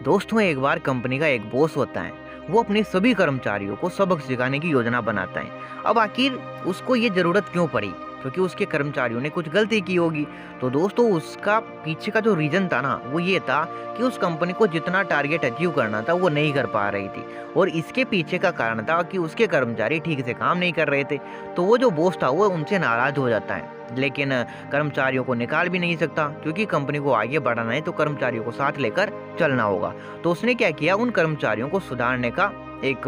दोस्तों, एक बार कंपनी का एक बॉस होता है। वो अपने सभी कर्मचारियों को सबक सिखाने की योजना बनाता है। अब आखिर उसको ये जरूरत क्यों पड़ी? क्योंकि उसके कर्मचारियों ने कुछ गलती की होगी। तो दोस्तों, उसका पीछे का जो रीजन था ना, वो ये था कि उस कंपनी को जितना टारगेट अचीव करना था वो नहीं कर पा रही थी। और इसके पीछे का कारण था कि उसके कर्मचारी ठीक से काम नहीं कर रहे थे। तो वो जो बॉस था वो उनसे नाराज हो जाता है, लेकिन कर्मचारियों को निकाल भी नहीं सकता, क्योंकि कंपनी को आगे बढ़ाना है तो कर्मचारियों को साथ लेकर चलना होगा। तो उसने क्या किया, उन कर्मचारियों को सुधारने का एक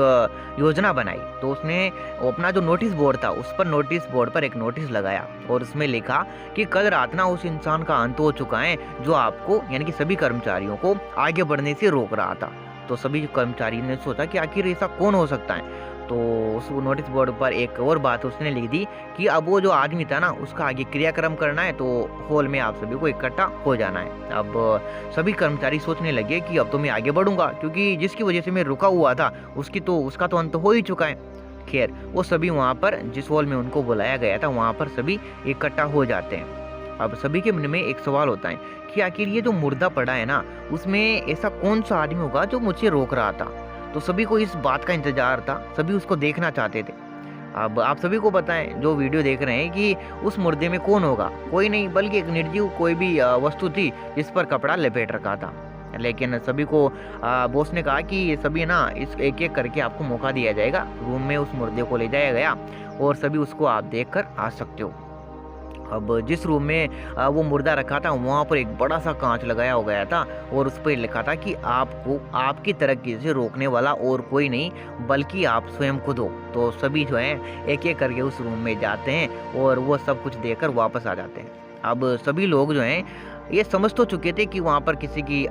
योजना बनाई। तो उसने अपना जो नोटिस बोर्ड था, उस पर नोटिस बोर्ड पर एक नोटिस लगाया और उसमें लिखा कि कल रात ना उस इंसान का अंत हो चुका है जो आपको यानी कि सभी कर्मचारियों को आगे बढ़ने से रोक रहा था। तो सभी कर्मचारी ने सोचा कि आखिर ऐसा कौन हो सकता है। तो उस नोटिस बोर्ड पर एक और बात उसने लिख दी कि अब वो जो आदमी था ना, उसका आगे क्रियाक्रम करना है, तो हॉल में आप सभी को इकट्ठा हो जाना है। अब सभी कर्मचारी सोचने लगे कि अब तो मैं आगे बढ़ूंगा, क्योंकि जिसकी वजह से मैं रुका हुआ था उसका तो अंत हो ही चुका है। खैर, वो सभी वहाँ पर जिस हॉल में उनको बुलाया गया था वहाँ पर सभी इकट्ठा हो जाते हैं। अब सभी के मन में एक सवाल होता है कि आखिर ये जो मुर्दा पड़ा है ना, उसमें ऐसा कौन सा आदमी होगा जो मुझे रोक रहा था। तो सभी को इस बात का इंतजार था, सभी उसको देखना चाहते थे। अब आप सभी को पता है जो वीडियो देख रहे हैं कि उस मुर्दे में कौन होगा, कोई नहीं बल्कि एक निर्जीव कोई भी वस्तु थी जिस पर कपड़ा लपेट रखा था। लेकिन सभी को बॉस ने कहा कि सभी ना इस एक एक करके आपको मौका दिया जाएगा। रूम में उस मुर्दे को ले जाया गया और सभी उसको आप देख कर आ सकते हो। अब जिस रूम में वो मुर्दा रखा था वहाँ पर एक बड़ा सा कांच लगाया हो गया था और उस पर लिखा था कि आपको आपकी तरक्की से रोकने वाला और कोई नहीं बल्कि आप स्वयं खुद हो। तो सभी जो है एक एक करके उस रूम में जाते हैं और वो सब कुछ देखकर वापस आ जाते हैं। अब सभी लोग जो हैं ये समझ तो चुके थे कि वहाँ पर किसी की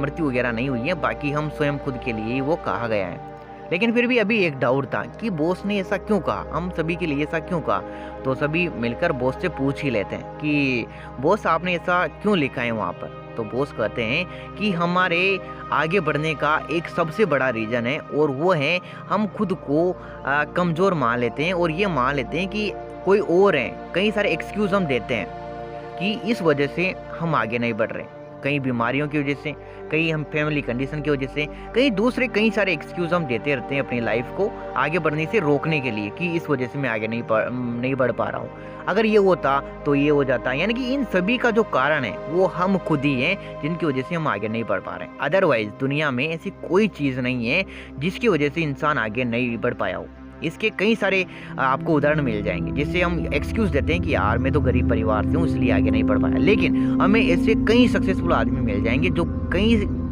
मृत्यु वगैरह नहीं हुई है, बाकी हम स्वयं खुद के लिए ही वो कहा गया है। लेकिन फिर भी अभी एक डाउट था कि बॉस ने ऐसा क्यों कहा, हम सभी के लिए ऐसा क्यों कहा। तो सभी मिलकर बॉस से पूछ ही लेते हैं कि बॉस आपने ऐसा क्यों लिखा है वहाँ पर। तो बॉस कहते हैं कि हमारे आगे बढ़ने का एक सबसे बड़ा रीज़न है और वो है हम खुद को कमज़ोर मान लेते हैं और ये मान लेते हैं कि कोई और है। कई सारे एक्सक्यूज़ हम देते हैं कि इस वजह से हम आगे नहीं बढ़ रहे, कई बीमारियों की वजह से, कई हम फैमिली कंडीशन की वजह से, कई सारे एक्सक्यूज हम देते रहते हैं अपनी लाइफ को आगे बढ़ने से रोकने के लिए कि इस वजह से मैं आगे नहीं बढ़ पा रहा हूँ। अगर ये होता तो ये हो जाता, यानी कि इन सभी का जो कारण है वो हम खुद ही हैं जिनकी वजह से हम आगे नहीं बढ़ पा रहे हैं। अदरवाइज दुनिया में ऐसी कोई चीज़ नहीं है जिसकी वजह से इंसान आगे नहीं बढ़ पाया हो। इसके कई सारे आपको उदाहरण मिल जाएंगे जिससे हम एक्सक्यूज देते हैं कि यार मैं तो गरीब परिवार से हूँ इसलिए आगे नहीं बढ़ पाया, लेकिन हमें ऐसे कई सक्सेसफुल आदमी मिल जाएंगे जो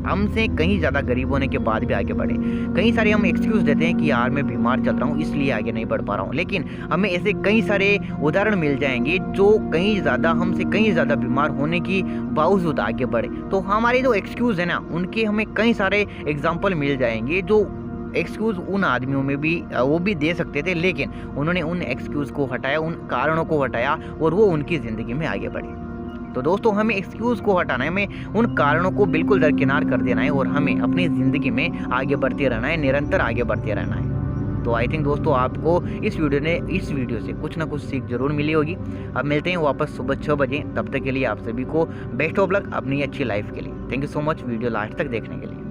हमसे कहीं ज़्यादा गरीब होने के बाद भी आगे बढ़े। कई सारे हम एक्सक्यूज देते हैं कि यार मैं बीमार चल रहा हूँ इसलिए आगे नहीं बढ़ पा रहा हूँ, लेकिन हमें ऐसे कई सारे उदाहरण मिल जाएंगे जो हमसे कहीं ज़्यादा बीमार होने की बावजूद आगे बढ़े। तो हमारे जो एक्सक्यूज़ है ना, उनके हमें कई सारे एग्जाम्पल मिल जाएंगे जो एक्सक्यूज़ उन आदमियों में भी वो भी दे सकते थे, लेकिन उन्होंने उन एक्सक्यूज़ को हटाया, उन कारणों को हटाया और वो उनकी ज़िंदगी में आगे बढ़े। तो दोस्तों, हमें एक्सक्यूज़ को हटाना है, हमें उन कारणों को बिल्कुल दरकिनार कर देना है और हमें अपनी ज़िंदगी में आगे बढ़ते रहना है, निरंतर आगे बढ़ते रहना है। तो आई थिंक दोस्तों आपको इस वीडियो से कुछ ना कुछ सीख जरूर मिली होगी। अब मिलते हैं वापस सुबह 6 बजे। तब तक के लिए आप सभी को बेस्ट ऑफ लक अपनी अच्छी लाइफ के लिए। Thank you so much video last तक देखने के लिए।